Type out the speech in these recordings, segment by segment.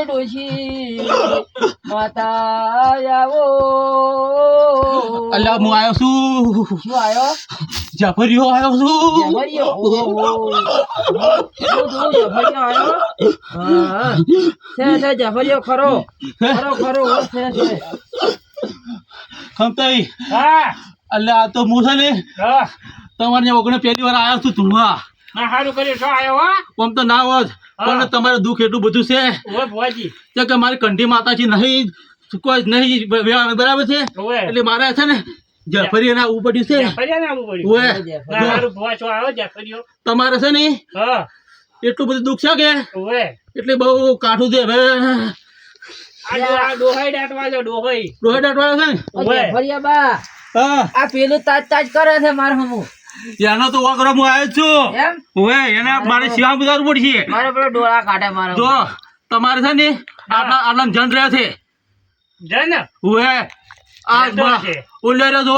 ડોશી માતા આવો અલ્યા હું આવ્યો છું શું આવ્યો જાફરીઓ આવ્યો છું જબરિયો આવ્યો હા છે જબરિયો ખરો ખરો છે ખમતાઈ હા અલ્યા આ તો હું છે ને હા તમારે ઓગણે પહેલી વાર આવ્યો છું ધૂળવા ના સારું કર્યું શું આવ્યો હો આમ તો ના હોત પણ તમારે દુઃખ એટલું બધું છે ઓય ભુવાજી કે મારી કંઠી માતાજી નહીં કોઈ નહીં બરાબર છે ઓય એટલે મારે છે ને જાફરી એને આવવું પડ્યું છે જાફરિયા ને આવવું પડ્યું ઓય ના સારું ભુવા છો આવ્યો જાફરિયો તમારે છે ને હા એટલું બધું દુઃખ છે કે ઓય એટલે બહુ કાઠું છે હવે આ ડોહાઈ દાટવા જો ડોહાઈ રોહે દાટવાળો છે ને ઓય જબરિયા બા હા આ પેલું તાજ કરે છે માર હમું એનો તો વાકરો હું આવ્યો છું એમ ઓય એને મારે સેવા બજારવું પડશે મારે પેલો ડોળા કાઢે મારો જો તમારે છે ને આટલા જન રહ્યા છે જન ઓય આ છે ઉલ્લે રે જો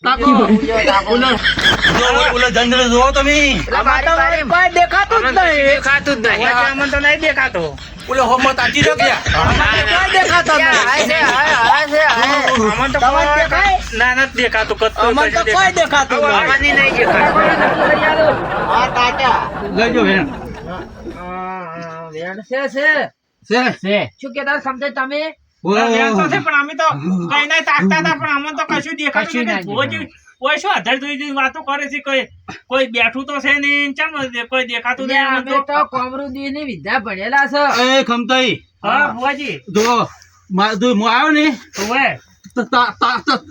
તાકો ઉલ્લે જન રે જો તમે કોઈ દેખાતું જ નહીં દેખાતું જ નહીં અમને તો નહીં દેખાતો ઉલ્લે હોમ તાજી રે ગયા કોઈ દેખાતો નહીં અમને તો તમારે દેખાય? ના નથી દેખાતું કત્તો અમને તો કોઈ દેખાતું નહીં. અમને નહીં દેખાતું હા કાકા લઈજો બેન વેણ છે છે શું કેતા સમજે તમે વ્યાન તો છે પણ અમે તો કઈ નહીં તાકતા હતા પણ અમને તો કશું દેખાતું કશું નથી નહીં ભુવાજી કોઈ શું આધાર જોઈ વાતો કરે છે કોઈ બેઠું તો છે નહીં ચમ કોઈ દેખાતું નહીં અમને અમે તો કોમરુદી ની વિદ્યા ભણેલા છે એ ખમતાઈ હા ભુવાજી જો હું આવ્યો ને ઓય તો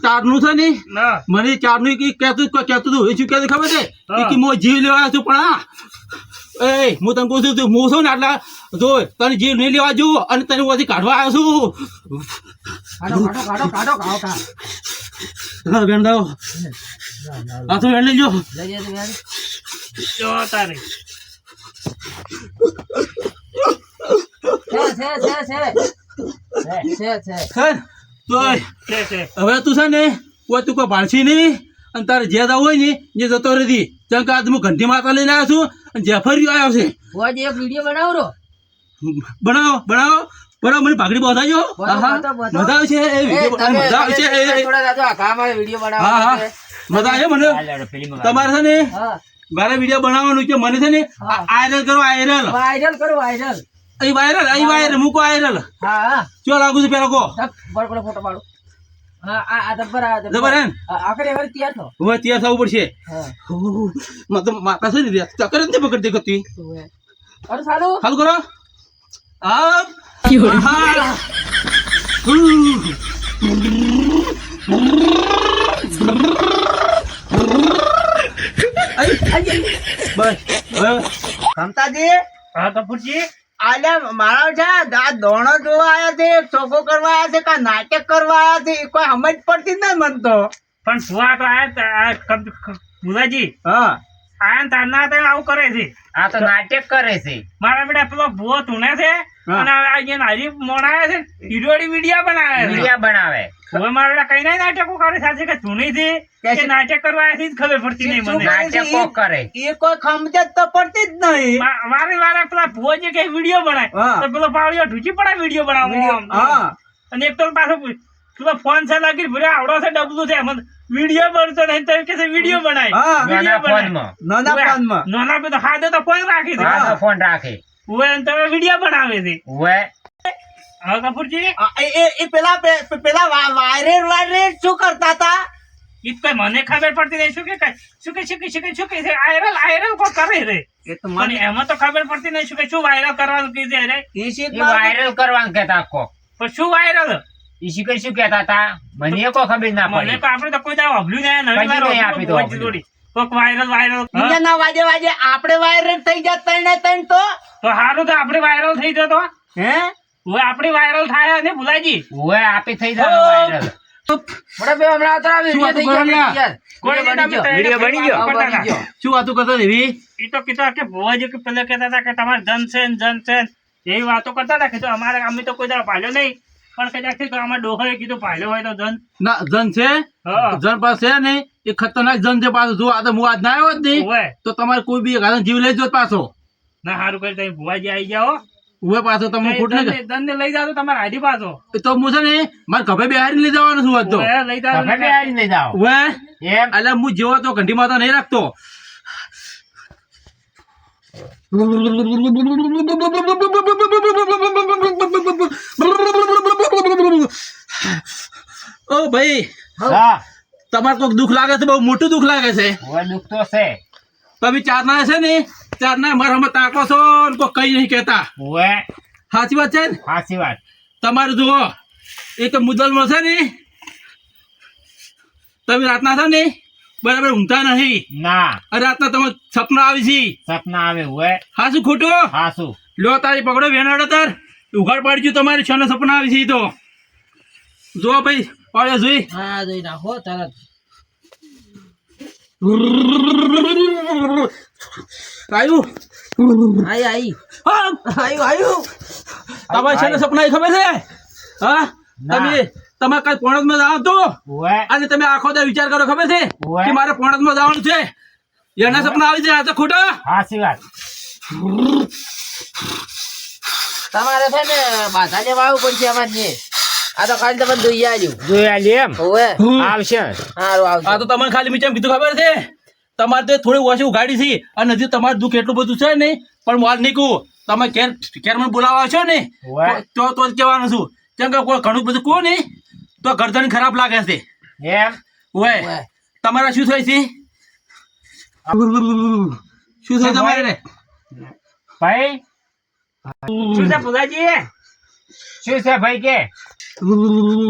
તારનું છે ને ના મને ચારનું કહેતું હતું એ શું કહેતું ખબર છે હા. કે હું જીવ લેવા આવ્યો છું પણ હા એ હું તને કહું છું હું છું ને આટલા જો તને જીવ નહીં લેવા જવું અને તને ઓછી કાઢવા આવ્યો છું કાઢો હા બેન દાવ આ તો બેન લેજો લઈ જજો બેન જો તારે છે તો છે હવે તું છે ને કોઈ તું કોઈ ભાળશી નહીં અને તારે જે દાવ હોય ને જે જતો રહેતી જેમ કે આજ હું ઘંટી માતા લઈને આવ્યો છું અને જેફરી આવ્યો છે ભુવાજી એક વિડીયો બનાવો બનાવો મને ભાગડી બતાવજો મજા આવશે એ વિડીયો મજા આવશે હા હા મજા આવે મને તમારે છે ને મારે વિડીયો બનાવવાનું છે મને છે ને વાયરલ કરો વાયરલ અહીં વાયરલ મૂકો વાયરલ ચો લાગુ છે પેલા કો ફોટો પાડો હા જબર હે ને આખરે તૈયાર થો હવે ત્યાં થવું પડશે માતા છે ને ચક્કર જ નહીં પકડતી કરતી અરે સારું હાલ કરો હા બસ સમતાજી હા કપૂરજી આલ્યા મારા છે આ દોણો જોવા આયા છે ચોખ્ખો કરવા આયા છે કા નાટક કરવા આયા છે એ કોઈ સમજ પડતી જ નહીં મન તો પણ ભુવા તો આયા ભુવાજી હા આયા તારના તો આવું કરે છે આ તો નાટક કરે છે મારા બેટા પેલો ભુવો ધૂણે છે અને અહીંયા નારી મોણાયા છે હીરોડી વિડિયા બનાવે છે બનાવે હવે મારા બેટા કઈ નહીં નાટકો કરે છે કે ધૂણી છે કે નાટક કરવા આવ્યા છે જ ખબર પડતી નહીં મને નાટકો કરે એ કોઈ સમજ તો પડતી જ નહીં વારે પેલા ભુવાજી કઈ વિડીયો બનાય હા. તો પેલો પાવડિયો ઢૂચી પડે વિડીયો બનાવો હા અને એક તો પાછો પેલો ફોન છે લાગી ભૂરે આવડો છે ડબલું છે એમાં વિડીયો બનતો નહીં તો કે છે વિડીયો બનાય હા. વિડીયો બનાય નાના ફોનમાં નાના પેલો હાથે તો ફોન રાખી દે હા. ફોન રાખે હવે તમે વિડીયો બનાવે છે વે હા કપૂરજી એ પેલા વાયરલ શું કરતા હતા ઈ કઈ મને ખબર પડતી નહીં શું કે આયરલ કો કરે રે એ તો પણ એમાં તો ખબર પડતી નહીં શું વાયરલ કરવાનું કીધે રે વાયરલ કરવાનું કેતા કો પણ શું વાયરલ ઈશી કઈ શું કેતા હતા મને કોઈ ખબર ના મને પડી તો આપણે તો કોઈ દાવ અભલ્યું નહીં નવી કદી નહીં આપી તો વાર અભલ્યું. જોડી કોક વાયરલ બીજાના વાજે આપણે વાયરલ થઈ જાય તને તો તો સારું તો આપણે વાયરલ થઈ જતો હે હવે આપણે વાયરલ થાય ને ભુલાજી વે આપી થઈ જાય વાયરલ મોટા બે હમણાં આવતા વિડીયો થઈ ગયો યાર કોઈ નહીં, તમે વિડીયો બની ગયો બની ગયો શું વાતો કરતા એવી ઈ તો કીધું કે ભુવાજી કે પેલા કહેતા હતા કે તમારે જન છે ને એવી વાતો કરતા હતા કીધું અમારે અમે તો કોઈ દાડો પાલ્યો નહીં પણ કદાચ કીધું અમારે ડોહોએ કીધું પાલ્યો હોય તો જન ના જન છે હા જન પાસે છે ને એ ખતરનાક જન છે પાછો જો આ તો હું આજ ના આવ્યો જ નહીં હોય તો તમારે કોઈ બી ગાળો જીવ લઈ જો પાછો ના સારું કરી તમે ભુવાજી આવી જાઓ ઉવે પાછો તમને ખોટ નહીં ધનને લઈ જાઓ તો તમારે હાડી પાછો એ તો હું છે ને મારે કભે બેહારી લઈ જવાનું છું આજ તો ઓય, લઈ જાઓ તમે બે આવીને લઈ જાઓ ઉવે એમ એટલે હું જેવો તો ઘંટી માતા નહીં રાખતો ઓ ભાઈ હા તમારે કોઈક દુઃખ લાગે છે બહુ મોટું દુઃખ લાગે છે હવે દુઃખ તો છે તમે ચારના છે ને ચારના મારા હમણાં તાકો છો ને કોઈ કઈ નહીં કહેતા હવે સાચી વાત છે ને સાચી વાત તમારે જુઓ એ તો મુદલમાં છે ને તમે રાતના છો ને બરાબર ઊંઘતા નહીં ના અને રાતના તમે સપના આવી છે સપના આવે હવે હા શું ખોટું હાસુ લો તારી પકડો વેનાડો તાર ઉઘાડ પાડજો તમારી છ સપના આવી છે ઈ તો જો ભાઈ પાડ્યો જોઈ હા જોઈ નાખો તરત આવ્યું આઈ હા આયું તમારે છે સપના એ ખબર છે હા ના. તમે તમારે કાલ પોણતમાં જાવ તો હવે અને તમે આખો દા વિચાર કરો ખબર છે ઓવે. કે મારે પોણતમાં જવાનું છે એના સપના આવી જાય આ તો ખોટા સાચી વાત તમારે છે ને માથા જે વાવું પડશે અમારે આ તો ખાલી તમે ધોઈ આવ્યું જોઈ આલી એમ ઓવે આવશે સારું આ આવજો તો તમને ખાલી મેં કેમ કીધું ખબર છે તમારે તો થોડી ઓછી ઉઘાડી છે અને હજી તમારું દુઃખ એટલું બધું છે ને પણ હું હાલ નહીં કહું તમે ઘેર મને બોલાવા છો ને ઓવે. તો જ કહેવાનું છું કેમ કે કોઈ ઘણું બધું કહું ને તો ગરદન ખરાબ લાગે છે એમ ઓય ઓવે. તમારા શું થાય છે શું થાય તમારે ભાઈ શું છે ભુલાજી શું છે ભાઈ કે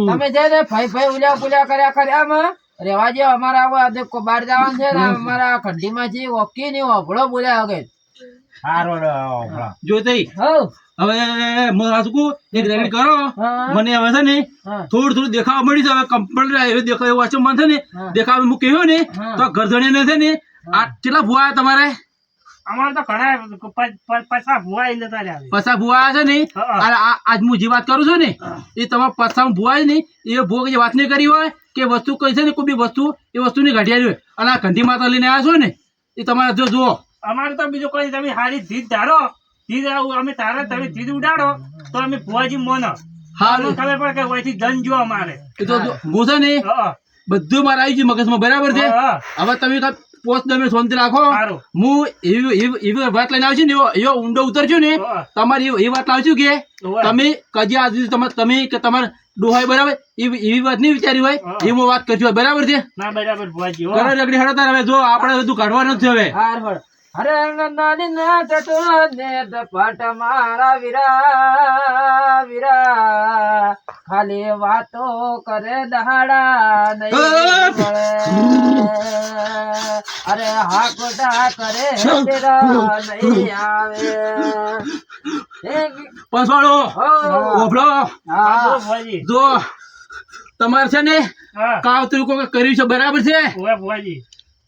તમે છે ને ભાઈ ઉલ્યા પુલ્યા કર્યા માં રેવા જે અમારા બહાર જવાનું છે ને અમારા ખંડીમાં છે ઓકી ને ઓભળો બોલ્યા વગર સારો જોઈ હઉ હવે હું રાજકુ એક રેડી કરો હા. મને હવે છે ને હા. થોડું દેખાવા મળી છે હવે કમ્પ્લીટ એવું દેખાવ એવું વાંચો મન છે ને હા. દેખાવ હું કહ્યું ને હા. તો ગરદણીને છે ને આ કેટલા ભૂવા આવ્યા તમારે અમારે તો ઘણા પૈસા ભુવા ઈ લેતા રહ્યા છે. પસા ભૂવા આવ્યા છે ને હા. અને આજ હું જે વાત કરું છું ને એ તમારા પસામાં ભૂવા છે ને એ ભૂવા જે વાત નહીં કરી હોય કે વસ્તુ કઈ છે ને કોઈ બી વસ્તુ એ વસ્તુની ઘટિયાળી હોય અને આ ઘંટી માતા લઈને આવ્યા છો ને એ તમારે જો જુઓ અમારે તો બીજું કોઈ તમે સારી ધીજ ધારો ધીજ અમે તારે તમે ધીજ ઉડાડો તો અમે ભુવાજી મોનો હા અમને ખબર પડે કે ઓયથી ધન જો અમારે એ તો હું છે ને હા, બધું મારે આવી ગયું મગજમાં બરાબર છે હા. હવે તમે કાંઈ પોસ્ટ તમે શાંતિ રાખો સારું. હું એવી વાત લઈને આવશું ને એવો ઊંડો ઉતરશું ને હા. તમારી એ વાત લાવશું કે ઓવે. તમે કદી આજ સુધી તમે કે તમારે ડોહાય બરાબર એવી વાત નહીં વિચારી હોય હા. એ હું વાત કરશું હોય. બરાબર છે ના બરાબર ભુવાજી હો. કરો રગડી હડો તાર હવે જો આપણે બધું કાઢવાનું જ છે હવે હાર હળ હરે નાની ના ટટો ને દપટ મારા વીરા વીરા ખાલી વાતો કરે દહાડા નહીં મળે અરે હાકડા કરે તેરા નહીં આવે પંચવાળો હો. ઓભળો હા, હા બોલો ભુવાજી જો તમારે છે ને હા કાવતરું કોઈ કર્યું છે બરાબર છે ઓવે ભુવાજી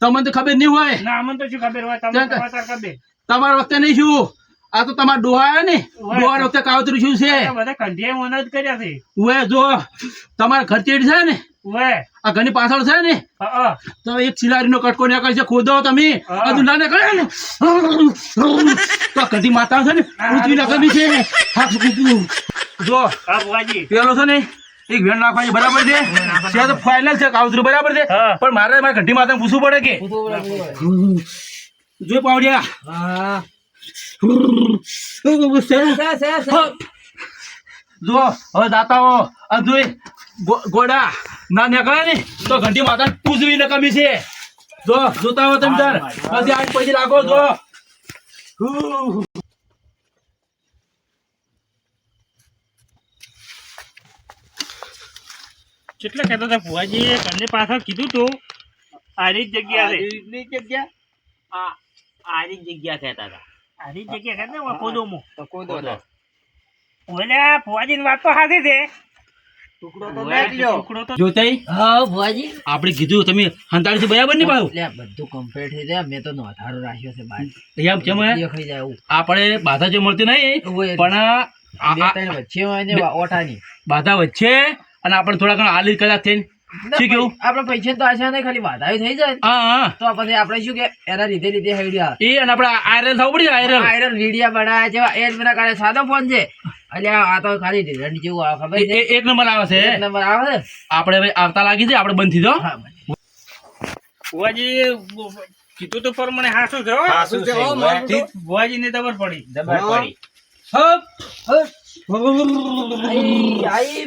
તમને તો ખબર નહીં હોય ના અમને તો શું ખબર હોય તમે ક્યાં સમાચાર કરી દે તમારા વખતે નહીં શું આ તો તમારા ડોહા આવ્યા ને ડોહા વખતે કાવતરું શું છે બધા કંઠિયા મોના જ કર્યા છે ઉવે જો તમારા ઘર ચેડ છે ને ઓવે આ ઘરની પાછળ છે ને હા તો એક સિલારીનો કટકો નીકળે છે ખોદો તમે હા. આ દુલા ને કરે ને તો કદી માતા છે ને પૃથ્વી ના કદી છે હાથ કૂકું. જો હા ભુવાજી પેલો છે ને એક વેણ નાખવાની બરાબર છે છે તો ફાઇનલ છે કાવતરું બરાબર છે હા. પણ મારે મારા ઘંટી માતા પૂછવું પડે કે જો પાવડિયા હા છે? જો હવે દાતાઓ આ જોઈ ગોડા ના નીકળે ને તો ઘંટી માતા પૂછવી ને કમી છે જો જોતા હો તમે તાર પછી આજ પછી લાગો જો કેટલા કહેતા હતા ભુવાજી ઘરની પાછળ કીધું તું આરી જ જગ્યા છે આરી જગ્યા કહેતા હતા આરી જ જગ્યા છે ને કોદોમો કોદો ઓલે ભુવાજી ની વાત તો સાચી છે ટુકડો તો જોતાઈ હા ભુવાજી આપણે કીધું તમે હંતાળી બરાબર ને પાછું એટલે બધું કમ્પ્લીટ થઈ જાય મેં તો નોંધારો રાખ્યો છે બાર એમ કેમ હે? દેખાઈ જાય એવું આપણે બાધા જો મળતી નહીં ઓવે. પણ બે ત્રણ વચ્ચે હોય ને ઓટાની બાધા વચ્ચે અને આપણે થોડા ઘણા આલી કદાચ થઈને શું કેવું? આપણે પૈસા તો આશા નહીં, ખાલી વાધારી થઈ જાય હા તો પછી આપણે શું કે એના લીધે હેડ્યા એ અને આપણે આયરન થવું પડે આયરન. આયરન વિડિયા બનાવ્યા જેવા એ જ મને કાલે સાદો ફોન છે અલ્યા આ તો ખાલી રિઝલ્ટ જેવું આવે ખબર છે એક નંબર આવે છે. એક નંબર આવે છે આપણે હવે આવતા લાગી છે, આપણે બંધ થઈ દો. હા, ભુવાજી કીધું તો પર મને હાસું છે હો. હાસું છે, હો, મારું તો. ભુવાજીને ખબર પડી. જબર પડી. હપ. આઈ આઈ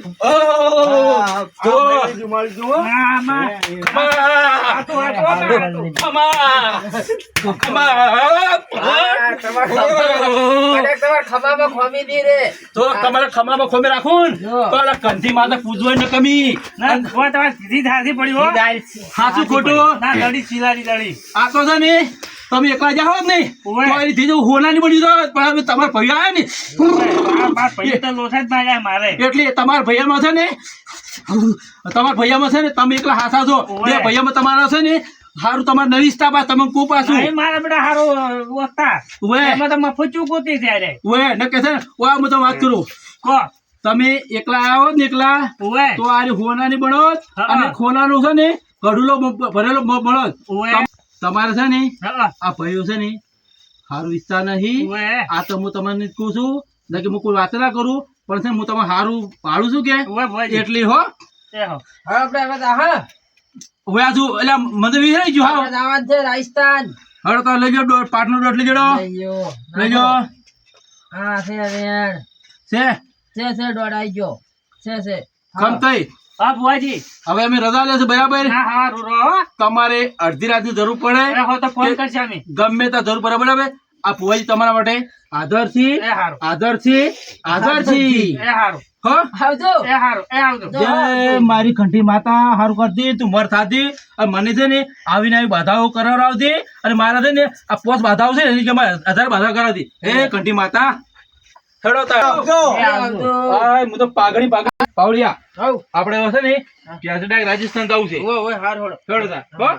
જો. આમાં તમારા ખભામાં ખોમી દી રે તો તમારે ખમામાં ખોમે રાખું ને, જો. તો આલા કંઠી માથે પૂજવાય ને કમી. ના ભુવા તમારે સીધી ધારથી પડી હો. હાચું ખોટું? ના દડી ચીલાડી દડી. આ તો છે ને તમે એકલા જાઓ જ નહીં ઓવે. તો એની થઈ જવું હોના ની બની જાય, પણ હવે તમારા ભાઈ આવ્યા ને આ મારા ભાઈએ તો લોસા જ માર્યા મારે. એટલે તમારા ભૈયામાં છે ને તમારા ભૈયામાં છે ને તમે એકલા હાસા છો. ઓવે. બે ભૈયામાં તમારા છે ને સારું તમારે નવી સ્ટાફ આ તમે કો પાછું અહીં મારા બેટા હારો ઓછા. ઓવે. એમાં તો મફત ચૂકવતી ત્યારે. ઓએ ને કે છે ને ઓએ હું તમને વાત કરું, કહો. તમે એકલા આવ્યા હોત ને એકલા ઓવે. તો આ હોના ની બનો હા. અને ખોનાનું છે ને ગઢુલો ભરેલો બળો. ઓવે. તમારે છે ને હા. આ ભાઈઓ છે ને સારું ઈચ્છા નહીં. ઓવે. આ તો હું તમને કહું છું ને કે હું કોઈ વાત ના કરું, પણ છે ને હું તમને સારું પાડું છું કે ઓવે ભુવાજી. એટલી હો. એ હો. હવે આપણે હવે તો હા હવે આ શું એટલે મને વિચારી ગયું હા. આપણે જવાનું છે રાજસ્થાન હવે તો લઈ જાઓ પાટનો દોઢ લઈ જાઓ. લઈ ગયો. લઈ જાઓ. હા છે રેણ છે છે દોડ આવી ગયો છે ખમ થઈ. હા ભુવાજી. હવે અમે રજા લે છે બરાબર. હા હારું રહો. તમારે અડધી રાતની જરૂર પડે એ હો તો ફોન કરશે અમે. ગમે ત્યાં જરૂર પડે બરાબર. આ ભુવાજી તમારા માટે આદર છે, એ હારું. આદર છે, આદર છે. એ હારું. હો આવજો એ હારું. એ આવજો. જય મારી ઘંટી માતા હારું કરતી તું મર થાતી. અને મને છે ને આવીને આવી બાધાઓ કરાવડાવતી અને મારા છે ને આ પોસ્ટ બાધાઓ છે ને એની કે મારે 1000 બાધા કરાવતી. એ ઘંટી માતા હેડો તાર. એ આવજો આય હું તો પાઘડી પાવડિયા આવ આપણે છે ને રાજસ્થાન જવું છે. ઓય હાર હોડો હેડો તાર. હો